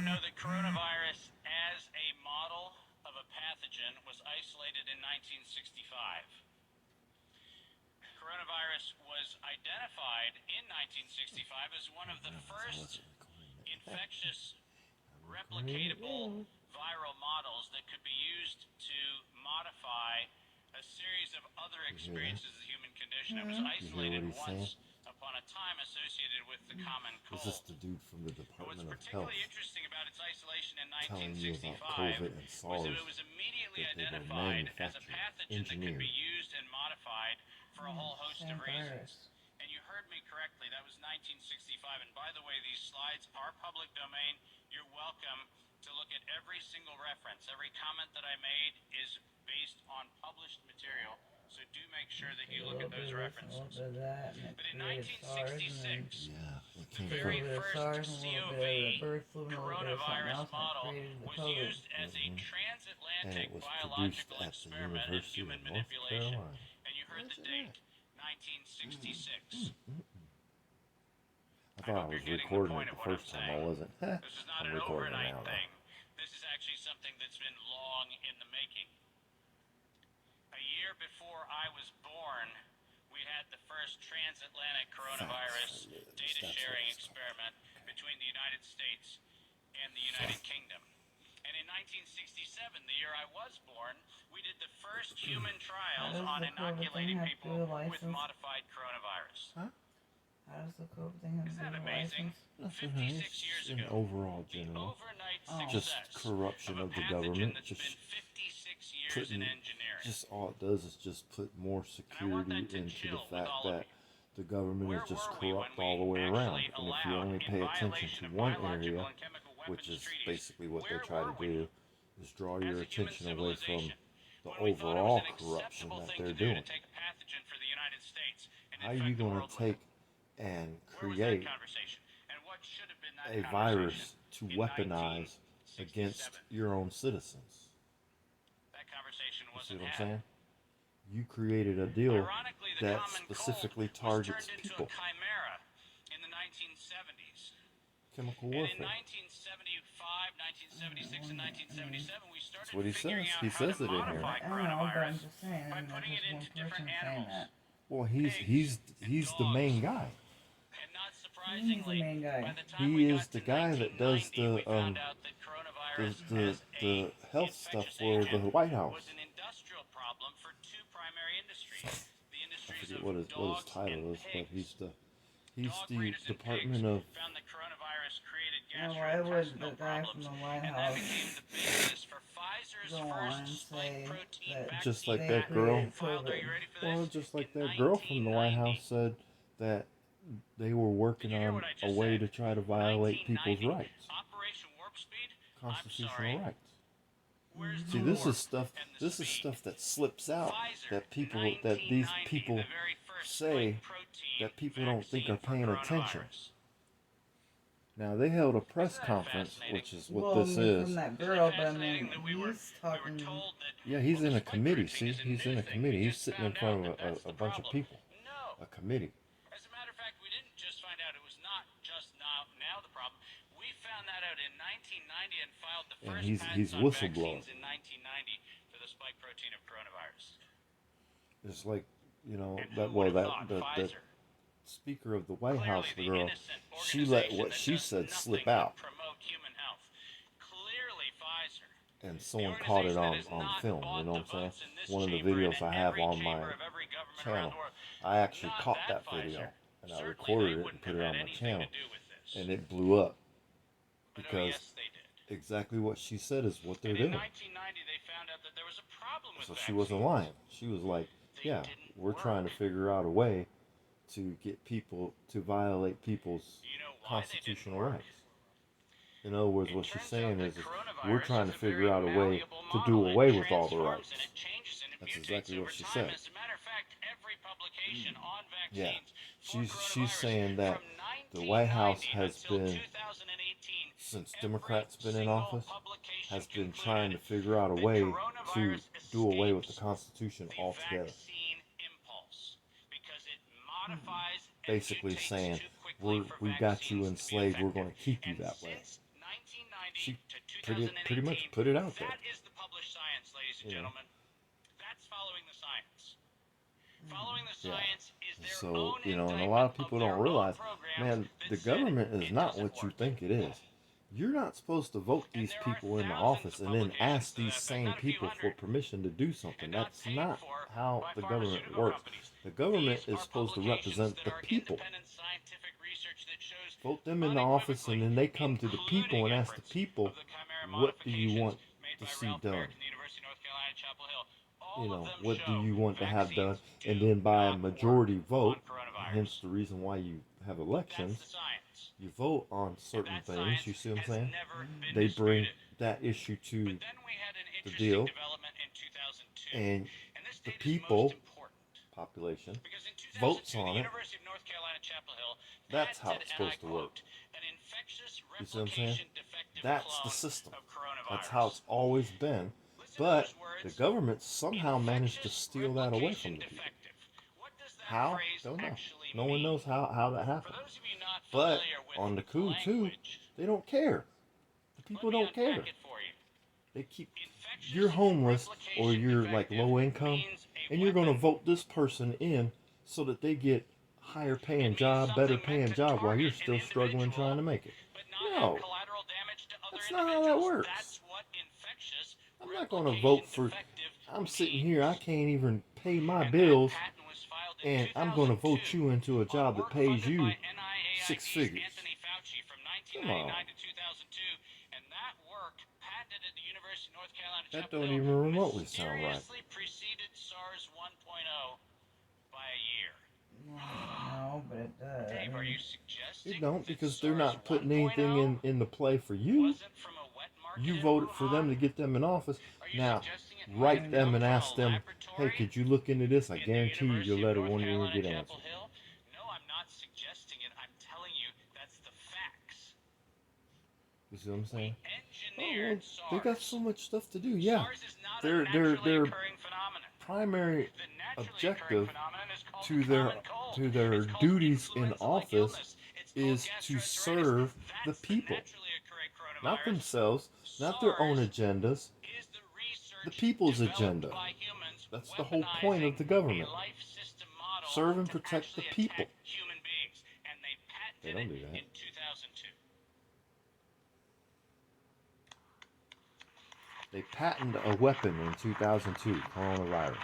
know that coronavirus as a model of a pathogen was isolated in 1965. Coronavirus was identified in 1965 as one of the first infectious replicatable viral models that could be used to modify a series of other experiences of the human condition. It was isolated once upon a time associated with the common cold. This is the dude from the But what's Department of Health particularly interesting about its isolation in telling you about 1965 COVID and was SARS, that it was immediately that they were identified as a manufactured, pathogen that could be engineered. used and modified for a whole host of reasons. virus. And you heard me correctly, that was 1965. And by the way, these slides are public domain. You're welcome to look at every single reference. Every comment that I made is based on published material. So do make sure that you look at those references. But in 1966, the very first COV coronavirus model was used as a transatlantic biological experiment in human manipulation. And you heard the date, 1966. I thought I was recording it the first time. I wasn't. This is not I'm an recording it overnight now, thing. This is actually something that's been long in the making. A year before I was born, we had the first transatlantic coronavirus data sharing experiment between the United States and the United Kingdom. And in 1967, the year I was born, we did the first human trials on inoculating people with modified coronavirus. How does the COVID thing have to Isn't do that with amazing? license? 56 years In ago, overall the general, overnight just success corruption of of a the pathogen government, that's just been 56 years putting, in engineering. just all it does is just put more security into the fact that the government is just corrupt all the way around. And if you only pay attention to one area, which is basically what they try to do, is draw your attention away from the overall corruption that they're doing. How are you going to take and create a virus to weaponize against your own citizens? You see what I'm saying? You created a deal that specifically targets people. Chimera in the 1970s. Chemical And in warfare. 1975, 1976, and 1977, we started That's what he figuring says. out He how says to it in here. modify I know, but I'm coronavirus just saying, by and putting it there's into one different person saying animals. that. Well, he's the main guy. And not He's the surprisingly, main guy. by the time He we is got the to guy that does 1990, we the found out that coronavirus as the a health stuff infectious for the agent White House. was an industrial problem for two primary industries. The I industries forget of what his dogs title and is, but pigs. he's Dog the breeders and Department pigs of found that coronavirus created Now, why would the gastrointestinal guy from problems, the White and that House became the basis for Pfizer's go on and first spike say protein that vaccine just like they that girl? created filed. Are you COVID? ready for Well, this? just like In that girl from the White 1990. House said that they were working Did you hear on what I a just way said? to try to violate people's 1990. rights, Operation Warp Speed? I'm constitutional sorry. rights. Where's See, the this warp is stuff. and the This is speed? stuff that slips out Pfizer, that these 1990, people the very first say spike protein that people don't think are vaccine for paying attention. coronavirus. Now they held a press Isn't that conference, fascinating? which is what Well, this I mean, is. from that Isn't it girl, but I fascinating mean, that we were he's talking. told that Yeah, he's well, in the a spike committee. protein See, is a he's new in a thing. committee. We He's just sitting in found front out of that that's a the bunch of problem. people. No. A committee. As a matter of fact, we didn't just find out it was not just now the problem. We found that out in 1990 and filed the And first he's patents on whistleblower. vaccines in 1990 for the spike protein of coronavirus. It's like, you know, And that who would well have that thought? the Pfizer. Speaker of the White House, Clearly the girl, innocent she let organization what that she does said slip nothing out, but promote human health. Clearly Pfizer. and The someone caught it organization that on has not film. You bought know the what I'm saying? votes in this One of the chamber and videos I in have every on my chamber of every government around channel. the world. I actually Not caught that that video, Pfizer. and I Certainly recorded they it and wouldn't put have it had on my anything channel, to do with this. and it blew up But because yes, they did. exactly what she said is what they're And in doing. 1990, they found out that there was a problem with So vaccines. she wasn't lying. She was like, They yeah, didn't we're work. trying to figure out a way to get people to violate people's Do you know why they didn't constitutional work? rights. In other words, It what she's turns saying out is that we're coronavirus trying is to a figure very out a way malleable to model. do away It with all the transforms rights. and it changes and it That's mutates exactly over what she time. said. As a matter of fact, every publication on Yeah, vaccines for she's coronavirus saying that from the White House 1990 has until been, 2018, since every Democrats been in single office, publication has been concluded trying to figure out a that way to coronavirus do away with the escapes Constitution the altogether. vaccine impulse because it modifies and Basically mutates saying, too quickly for we got you vaccines to be enslaved, we're going to effective. keep you And that way. since 1990, she to pretty 2018. much put it out there. That is the published science, ladies and gentlemen. That's following the science. Following the science is their So, own and a indictment lot of people their don't own realize, programs man, that the said government is it not doesn't what you work. think it is. You're not supposed to vote And these there are people into thousands office of and then publications ask to these that effect, same not a few people for hundred, permission to do something. and not That's paid not for how by the government pharmaceutical works. companies. The government These is are supposed to publications represent that the are people. independent scientific research that shows Vote them into office and then they come to the people and ask the efforts people, of the chimera what do you modifications want made to by see Ralph done? Merrick in the University of North Carolina, Chapel Hill. All of them What do show you want to have done? vaccines And do then by a not majority work vote, on coronavirus. hence the reason why you have That's elections, the science. you vote on certain That things, science you see what I'm has saying? never been They bring disputed. that issue to But then we had an the interesting deal, development in 2002. and And this the date is people, most important. population, Because in 2002, votes the on it. University of North Carolina, Chapel Hill, That's how patented, it's and I supposed to work. quote, an infectious You see what I'm saying? replication defective That's the clone system. of coronavirus. That's how it's always been. Listen to But those words, the government somehow managed to infectious steal that away from replication the people. defective. What does that How? phrase Don't know. actually No one mean? knows how that For happened. those of you not But familiar with on the coup too, language, they don't care. The people let me don't care. unpack it for you. They keep. Infectious You're homeless or replication you're like defective low income, means a and you're going to weapon. vote this person in so that they get higher paying It means job, better something meant paying to job while you're target still an struggling individual, trying to make it. but not have No, collateral damage to other that's not how that individuals. works. That's what infectious I'm not going to replication vote for. defective I'm sitting means. here, I can't even pay my And bills, that patent was filed in and I'm going to vote 2002 you into a job on that work pays funded you by NIAID's 6 figures. Anthony Fauci from Come on. 1999 to 2002, and that work, patented at the University of North Carolina, That Chapel don't Hill, even remotely sound right. mysteriously preceded SARS 1.0 by a year. No, but it does. Dave, are you suggesting It don't, that because they're SARS not putting 1.0 anything in the play for you. wasn't from a wet market You in voted for them to Wuhan? get them in office. Are you Now, suggesting it might write have them come and from a ask them, hey, laboratory could you look into this? I in the guarantee you University your of letter North won't even Carolina, get Chapel answered. Hill? No, I'm not suggesting it. I'm telling you that's the facts. You see what I'm We saying? Oh, well, engineered they got SARS. so much stuff to do. Yeah, SARS is not Their- a naturally their occurring phenomenon. primary The naturally objective occurring phenomenon is called to the their common cold. to their It's called duties in influenza-like office illness. It's called is to gastroenteritis. serve the That's people, naturally occurring not coronavirus. themselves, not their own SARS agendas. is the research The people's developed agenda. by humans That's the whole point of the weaponizing government. a life system model Serve and to protect the actually people. attack human beings, and they They patented don't do it that. in 2002. They patented a weapon in 2002, coronavirus.